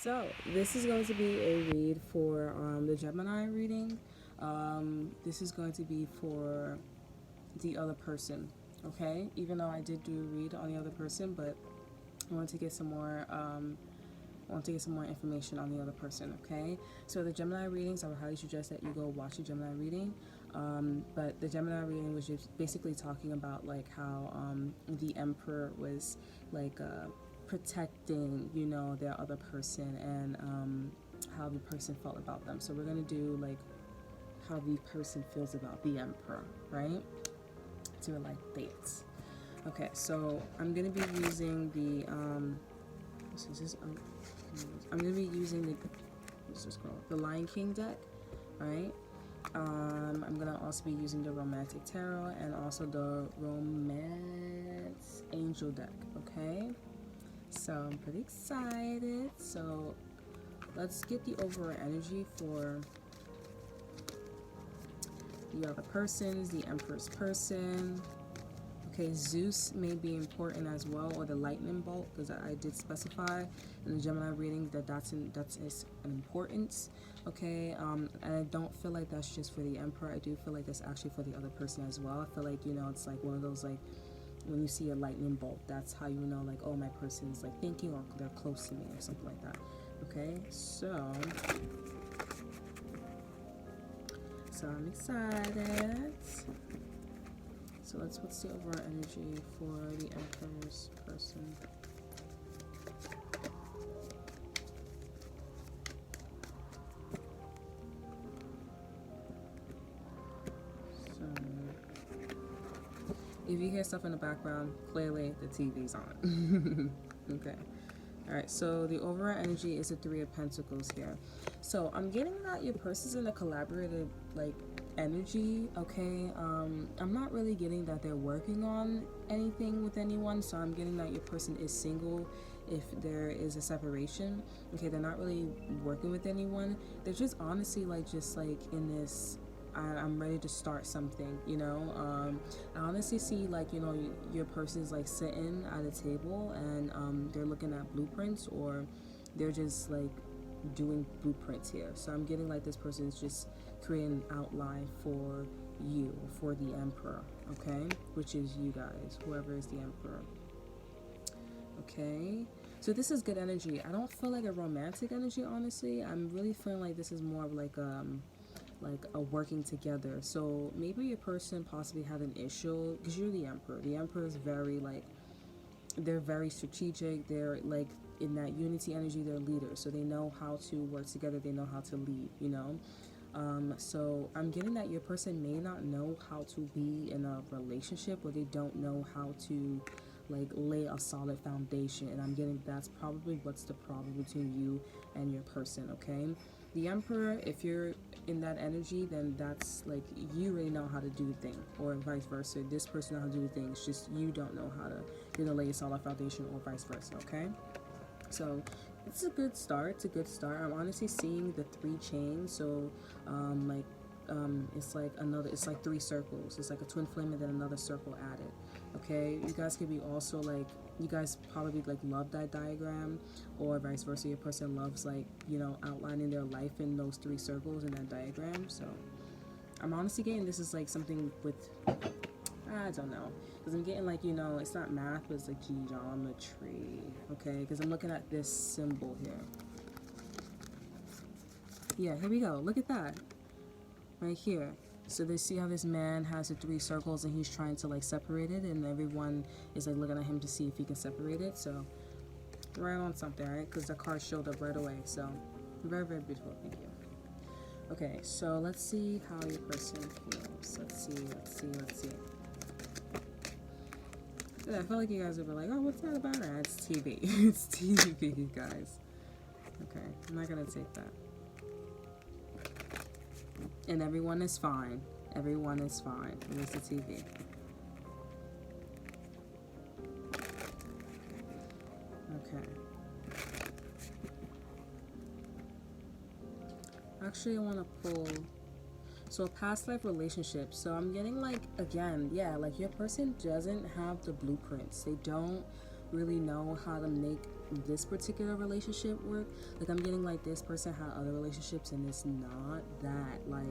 So, this is going to be a read for the Gemini reading. This is going to be for the other person, okay? Even though I did do a read on the other person, but I want to get some more. I want to get some more information on the other person, okay? So the Gemini readings, I would highly suggest that you go watch the Gemini reading. But the Gemini reading was just basically talking about like how the Emperor was like protecting, their other person and how the person felt about them. So we're gonna do like how the person feels about the Emperor, right? To like dates. Okay, so I'm gonna be using the I'm gonna be using the Lion King deck, right? I'm gonna also be using the Romantic Tarot and also the Romance Angel deck. Okay, so I'm pretty excited. So let's get the overall energy for the other persons, the Emperor's person. Okay, Zeus may be important as well, or the lightning bolt, because I did specify in the Gemini reading that that's an importance. Okay, and I don't feel like that's just for the Emperor. I do feel like that's actually for the other person as well. I feel like it's like one of those like when you see a lightning bolt, that's how you know like, oh, my person's like thinking or they're close to me or something like that. Okay, so I'm excited. So what's the overall energy for the Emperor's person? So if you hear stuff in the background, clearly the TV's on. Okay. Alright, so the overall energy is the Three of Pentacles here. So I'm getting that your person's in a collaborative like energy, okay? I'm not really getting that they're working on anything with anyone, so I'm getting that your person is single if there is a separation. Okay, they're not really working with anyone. They're just honestly like just like in this I'm ready to start something, I honestly see like, your person's like sitting at a table and they're looking at blueprints or they're just like doing blueprints here. So I'm getting like this person is just creating an outline for you, for the Emperor, okay? Which is you guys, whoever is the Emperor. Okay, so this is good energy. I don't feel like a romantic energy, honestly. I'm really feeling like this is more of like a working together. So maybe your person possibly had an issue because you're the Emperor. The Emperor is very like, they're very strategic. They're like in that unity energy. They're leaders, so they know how to work together. They know how to lead. So I'm getting that your person may not know how to be in a relationship, or they don't know how to like lay a solid foundation, and I'm getting that's probably what's the problem between you and your person. Okay, the Emperor, if you're in that energy, then that's like you really know how to do the thing, or vice versa. This person knows how to do the thing. It's just you don't know how to lay a solid foundation, or vice versa. Okay, so it's a good start. It's a good start. I'm honestly seeing the 3 chains. So it's like another, it's like 3 circles. It's like a twin flame and then another circle added. Okay, you guys could be also like, you guys probably like love that diagram, or vice versa. Your person loves like, outlining their life in those 3 circles in that diagram. So I'm honestly getting this is like something with, I don't know, because I'm getting like, it's not math, but it's like geometry. Okay, because I'm looking at this symbol here. Yeah, here we go. Look at that right here. So they see how this man has the 3 circles and he's trying to like separate it, and everyone is like looking at him to see if he can separate it. So right on something, right? Because the card showed up right away. So very, very beautiful. Thank you. Okay, so let's see how your person feels. Let's see. Yeah, I feel like you guys would be like, oh, what's that about? It's TV. It's TV, guys. Okay, I'm not gonna take that. And everyone is fine. Everyone is fine. It was the TV. Okay. Actually, I want to pull. So, past life relationships. So, I'm getting like, again, like your person doesn't have the blueprints. They don't really know how to make this particular relationship work. Like, I'm getting like this person had other relationships and it's not that, like,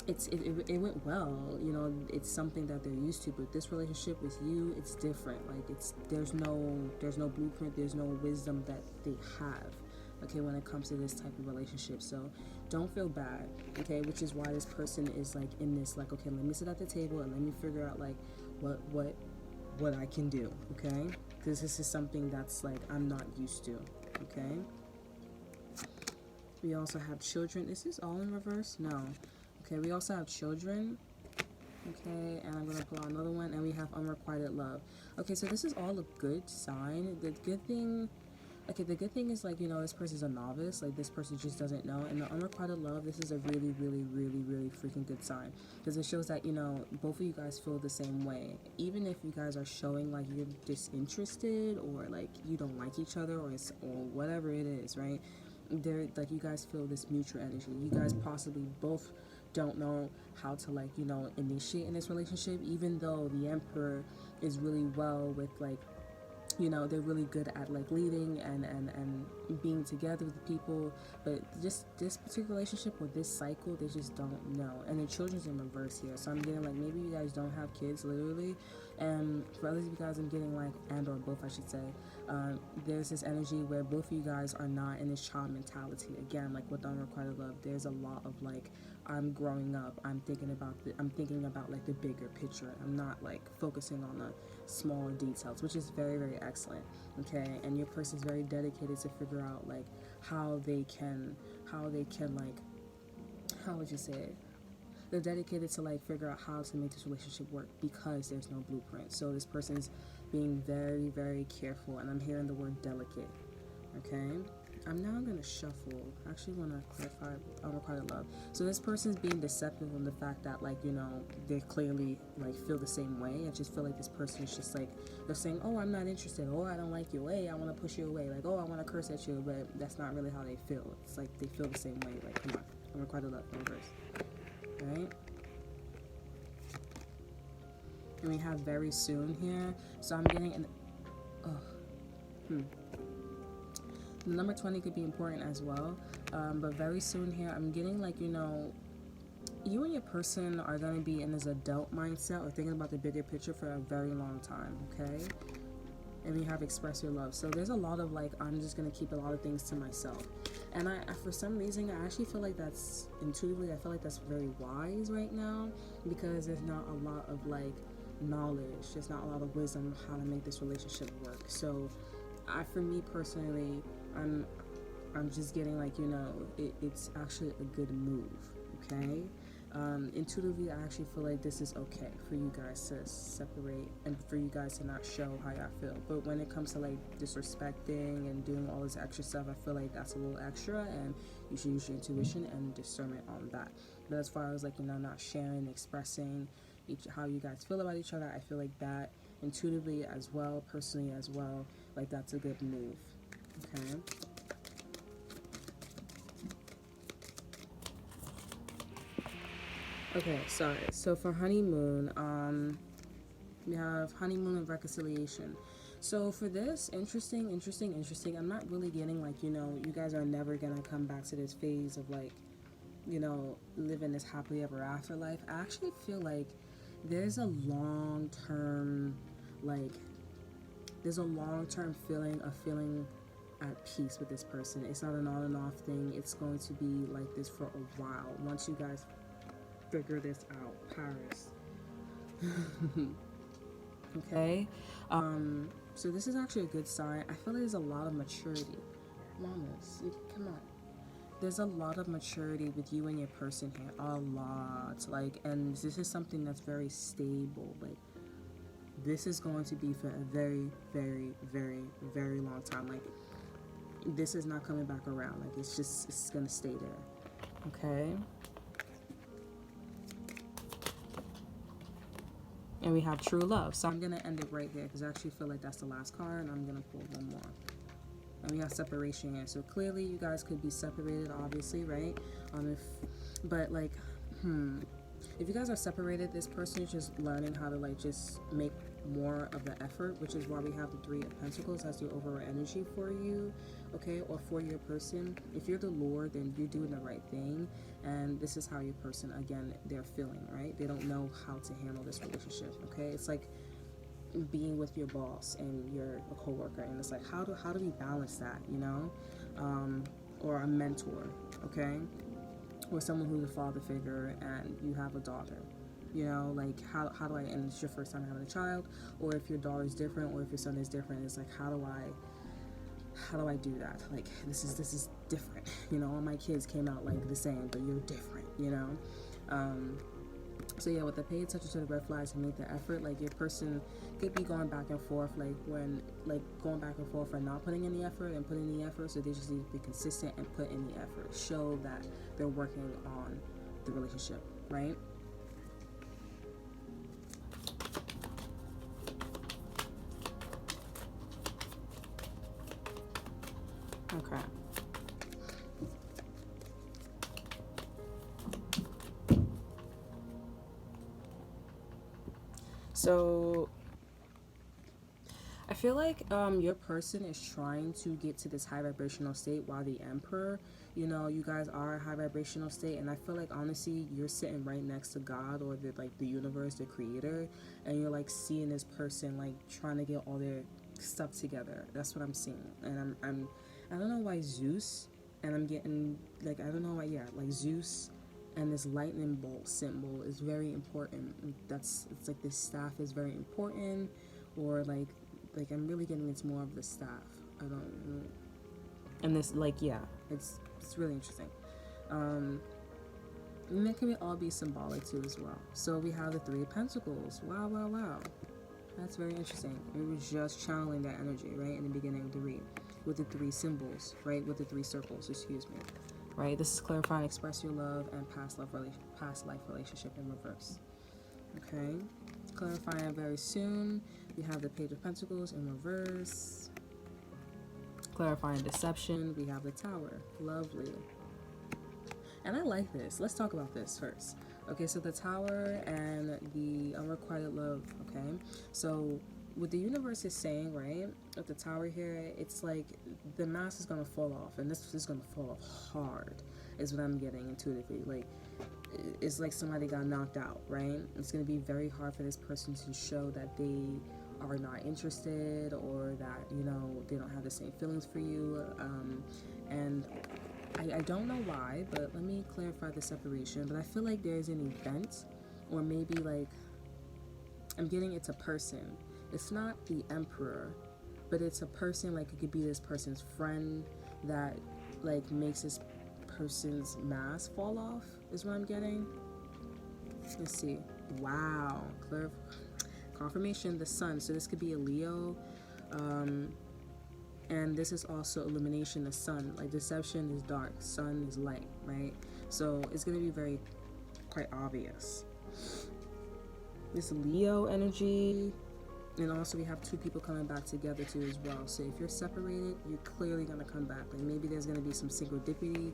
it went well, you know, it's something that they're used to, but this relationship with you, it's different. Like, there's no blueprint, there's no wisdom that they have, okay, when it comes to this type of relationship. So don't feel bad, okay, which is why this person is like in this, like, okay, let me sit at the table and let me figure out like what I can do, okay, because this is something that's like I'm not used to, okay. We also have children. Is this all in reverse? No. Okay, we also have children. Okay, and I'm gonna pull out another one, and we have unrequited love. Okay, so this is all a good sign. The good thing, okay, the good thing is, like, you know, this person's a novice. Like, this person just doesn't know. And the unrequited love, this is a really, really, really, really freaking good sign, because it shows that, you know, both of you guys feel the same way. Even if you guys are showing like you're disinterested, or like you don't like each other, or whatever it is, right? There, like, you guys feel this mutual energy. You guys possibly both don't know how to, like, you know, initiate in this relationship, even though the Emperor is really well with, like, you know, they're really good at like leading and being together with people, but just this particular relationship or this cycle, they just don't know. And the children's in reverse here, so I'm getting like maybe you guys don't have kids literally, and for others of you guys I'm getting like, and or both I should say, there's this energy where both of you guys are not in this child mentality. Again, like with unrequited love, there's a lot of like, I'm growing up, I'm thinking about like the bigger picture. I'm not like focusing on the small details, which is very, very excellent, okay. And your person is very dedicated to figure out like how they can like, how would you say it, they're dedicated to like figure out how to make this relationship work, because there's no blueprint. So this person's being very, very careful, and I'm hearing the word delicate, okay. I'm now going to shuffle. I actually want to clarify unrequited love. So this person's being deceptive on the fact that, like, you know, they clearly like feel the same way. I just feel like this person is just like, they're saying, oh, I'm not interested, or I don't like you, hey, I want to push you away, like, oh, I want to curse at you, but that's not really how they feel. It's like they feel the same way. Like, come on, unrequited love, no reverse, right? And we have very soon here. So I'm getting an, The number 20 could be important as well, but very soon here, I'm getting like, you know, you and your person are going to be in this adult mindset or thinking about the bigger picture for a very long time, okay? And we have express your love. So there's a lot of like, I'm just going to keep a lot of things to myself. And I, for some reason, I actually feel like that's intuitively, I feel like that's very wise right now, because there's not a lot of like knowledge, there's not a lot of wisdom of how to make this relationship work. So for me personally, I'm just getting like, you know, it's actually a good move, okay? Intuitively, I actually feel like this is okay for you guys to separate and for you guys to not show how y'all feel. But when it comes to like disrespecting and doing all this extra stuff, I feel like that's a little extra, and you should use your intuition and discernment on that. But as far as like, you know, not sharing, expressing how you guys feel about each other, I feel like that intuitively as well, personally as well, like that's a good move, okay? Okay, sorry. So for honeymoon, we have honeymoon and reconciliation. So for this, interesting. I'm not really getting like, you know, you guys are never gonna come back to this phase of like, you know, living this happily ever after life. I actually feel like there's a long-term, like, there's a long-term feeling of feeling at peace with this person. It's not an on and off thing. It's going to be like this for a while. Once you guys figure this out, Paris. Okay. So this is actually a good sign. I feel like there's a lot of maturity. Mamas, come on. There's a lot of maturity with you and your person here. A lot. Like, and this is something that's very stable. Like, this is going to be for a very, very, very, very long time. Like, this is not coming back around. Like, it's gonna stay there. Okay. And we have true love. So I'm going to end it right here, because I actually feel like that's the last card, and I'm going to pull one more. And we have separation here. So clearly you guys could be separated, obviously, right? But like, If you guys are separated, this person is just learning how to like just make more of the effort, which is why we have the Three of Pentacles as the overall energy for you, okay, or for your person. If you're the Lord, then you're doing the right thing, and this is how your person, again, they're feeling, right? They don't know how to handle this relationship, okay? It's like being with your boss and you're a coworker, and it's like how do we balance that, you know? Or a mentor, okay, or someone who's a father figure and you have a daughter, you know, like how do I, and it's your first time having a child, or if your daughter is different, or if your son is different, it's like how do I do that? Like this is different, you know, all my kids came out like the same, but you're different, you know. So yeah, with the pay attention to the red flags and make the effort, like your person could be going back and forth, like when like going back and forth and not putting in the effort and putting in the effort. So they just need to be consistent and put in the effort, show that they're working on the relationship, right? Okay. So I feel like your person is trying to get to this high vibrational state, while the Emperor, you know, you guys are a high vibrational state, and I feel like honestly you're sitting right next to God, or the universe, the creator, and you're like seeing this person like trying to get all their stuff together. That's what I'm seeing. And I don't know why Zeus, and I'm getting like, I don't know why, yeah, like Zeus and this lightning bolt symbol is very important. It's like this staff is very important, or like I'm really getting it's more of the staff. I don't know. And this, like, yeah, it's really interesting. And that can all be symbolic too as well. So we have the Three of Pentacles. Wow, wow, wow. That's very interesting. We were just channeling that energy, right, in the beginning of the read, with the three symbols, right, with the three circles, excuse me. Right, this is clarifying, express your love and past life relationship in reverse. Okay, clarifying very soon. We have the Page of Pentacles in reverse. Clarifying deception. We have the Tower. Lovely. And I like this. Let's talk about this first. Okay, so the Tower and the unrequited love. Okay, so what the universe is saying, right, with the Tower here, it's like the mask is gonna fall off, and this is gonna fall off hard, is what I'm getting intuitively. Like, it's like somebody got knocked out, right? It's gonna be very hard for this person to show that they are not interested, or that, you know, they don't have the same feelings for you. And I don't know why, but let me clarify the separation. But I feel like there's an event, or maybe like I'm getting it's a person. It's not the Emperor, but it's a person. Like it could be this person's friend that like makes this person's mask fall off, is what I'm getting. Let's see. Wow, clear confirmation. The Sun. So this could be a Leo. And this is also illumination, the Sun. Like deception is dark, Sun is light, right? So it's going to be very quite obvious. This Leo energy. And also we have two people coming back together too as well. So if you're separated, you're clearly going to come back. Like maybe there's going to be some synchronicity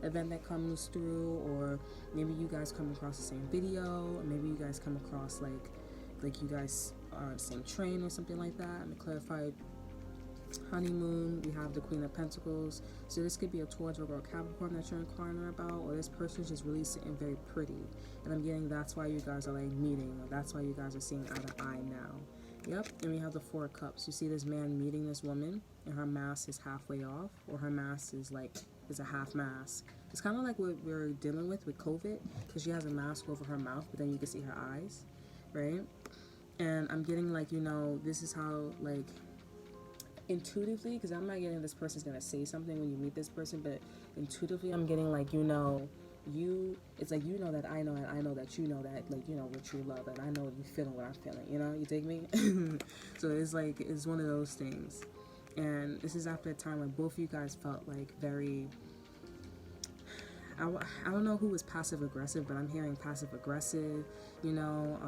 event that comes through, or maybe you guys come across the same video, or maybe you guys come across like you guys are on the same train or something like that. I'm going to clarify honeymoon. We have the Queen of Pentacles. So this could be a Taurus, Virgo, or Capricorn that you're inquiring about, or this person's just really sitting very pretty. And I'm getting that's why you guys are like meeting, or that's why you guys are seeing eye to eye now. Yep, and we have the Four of Cups. You see this man meeting this woman, and her mask is halfway off, or her mask is a half mask. It's kind of like what we're dealing with COVID, because she has a mask over her mouth, but then you can see her eyes, right? And I'm getting like, you know, this is how like intuitively, because I'm not getting this person's gonna say something when you meet this person, but intuitively I'm getting like, you know, it's like, you know that I know, and I know that you know that, like, you know, we're true love, and I know you feeling what I'm feeling, you know, you dig me? So it's like, it's one of those things. And this is after a time when both of you guys felt like very, I don't know who was passive aggressive, but I'm hearing passive aggressive, you know.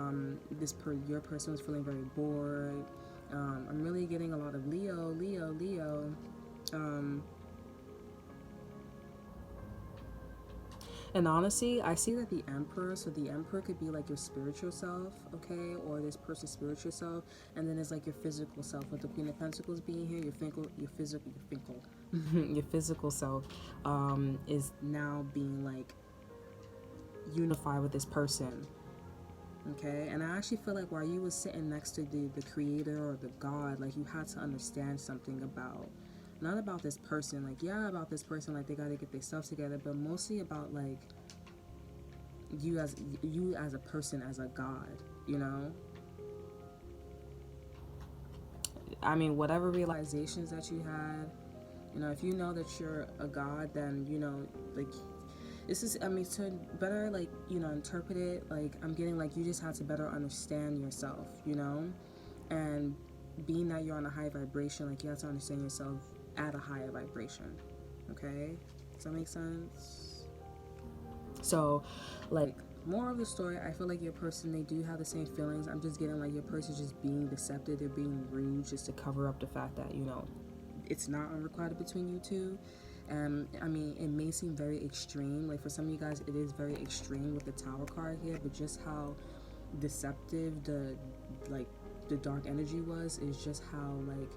Your person was feeling very bored. I'm really getting a lot of Leo. And honestly, I see that the Emperor, so the Emperor could be like your spiritual self, okay, or this person's spiritual self, and then it's like your physical self. With the Queen of Pentacles being here, your physical self, is now being like unified with this person, okay. And I actually feel like while you was sitting next to the Creator or the God, like you had to understand something about, not about this person, like yeah, about this person, like they got to get their stuff together, but mostly about like you as a person, as a god, you know. I mean, whatever realizations that you had, you know, if you know that you're a god, then you know, like this is, I mean, to better like, you know, interpret it, like I'm getting like you just have to better understand yourself, you know. And being that you're on a high vibration, like you have to understand yourself at a higher vibration, okay. Does that make sense? So like, more of the story, I feel like your person, they do have the same feelings. I'm just getting like your person just being deceptive, they're being rude just to cover up the fact that, you know, it's not unrequited between you two. And I mean, it may seem very extreme, like for some of you guys it is very extreme with the Tower card here, but just how deceptive the dark energy was is just how like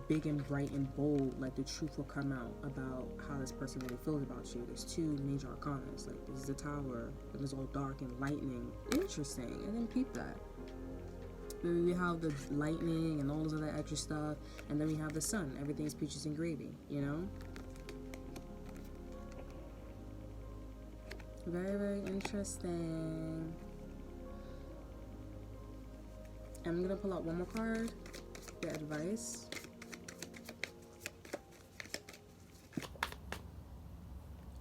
big and bright and bold, like the truth will come out about how this person really feels about you. There's two major arcanas, like this is the Tower and it's all dark and lightning. Interesting. And then peep that. Maybe we have the lightning and all this other extra stuff, and then we have the sun. Everything's peaches and gravy, you know? Very, very interesting. I'm gonna pull out one more card, the advice.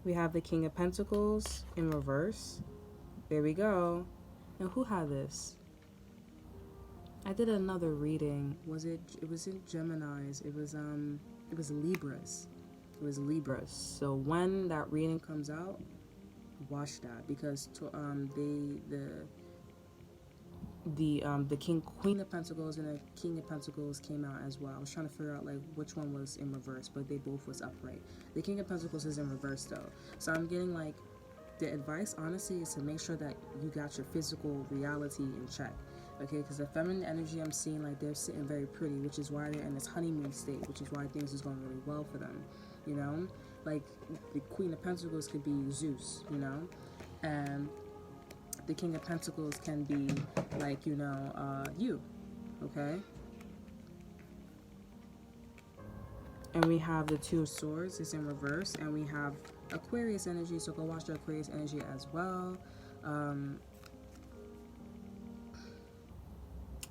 We have the King of Pentacles in reverse. There we go. And who had this? I did another reading. It wasn't Gemini's. It was Libras. It was Libras. So when that reading comes out, watch that, because the Queen of Pentacles and the King of Pentacles came out as well. I was trying to figure out like which one was in reverse, but they both was upright. The King of Pentacles is in reverse though. So I'm getting like the advice honestly is to make sure that you got your physical reality in check. Okay, because the feminine energy I'm seeing, like they're sitting very pretty, which is why they're in this honeymoon state, which is why things is going really well for them, you know. Like the Queen of Pentacles could be Zeus, you know, and the King of Pentacles can be like, you know, you, okay. And we have the Two of Swords is in reverse, and we have Aquarius energy, so go watch the Aquarius energy as well.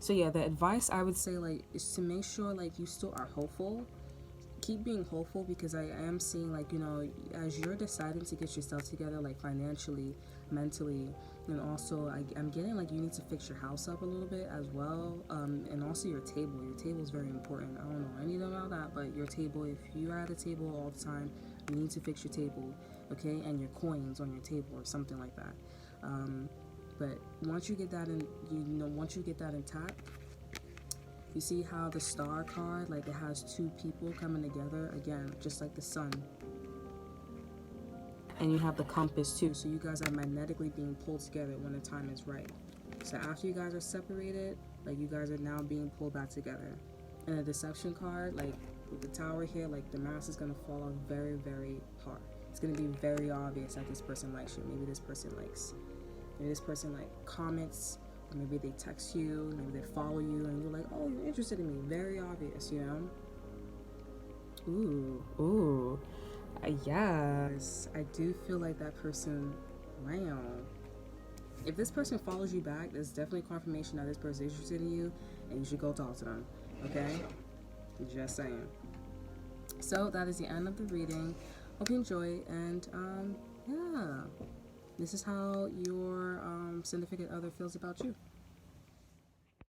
So yeah, the advice I would say like is to make sure like you still are hopeful. Keep being hopeful, because I am seeing like, you know, as you're deciding to get yourself together, like financially, mentally, and also I'm getting like you need to fix your house up a little bit as well, and also your table. Your table is very important. I don't know anything about that, but your table, if you're at a table all the time, you need to fix your table, okay, and your coins on your table or something like that. But once you get that in, once you get that intact, you see how the Star card, like it has two people coming together, again, just like the sun. And you have the Compass too, so you guys are magnetically being pulled together when the time is right. So after you guys are separated, like you guys are now being pulled back together. And the Deception card, like with the Tower here, like the mask is going to fall off very, very hard. It's going to be very obvious that this person likes you. Maybe this person like comments, or maybe they text you, maybe they follow you, and you're like, oh, you're interested in me. Very obvious, you know? Ooh. Yes, I do feel like that person, wow. If this person follows you back, there's definitely confirmation that this person is interested in you, and you should go talk to them, okay? Just saying. So that is the end of the reading. Hope you enjoy, and yeah. This is how your significant other feels about you.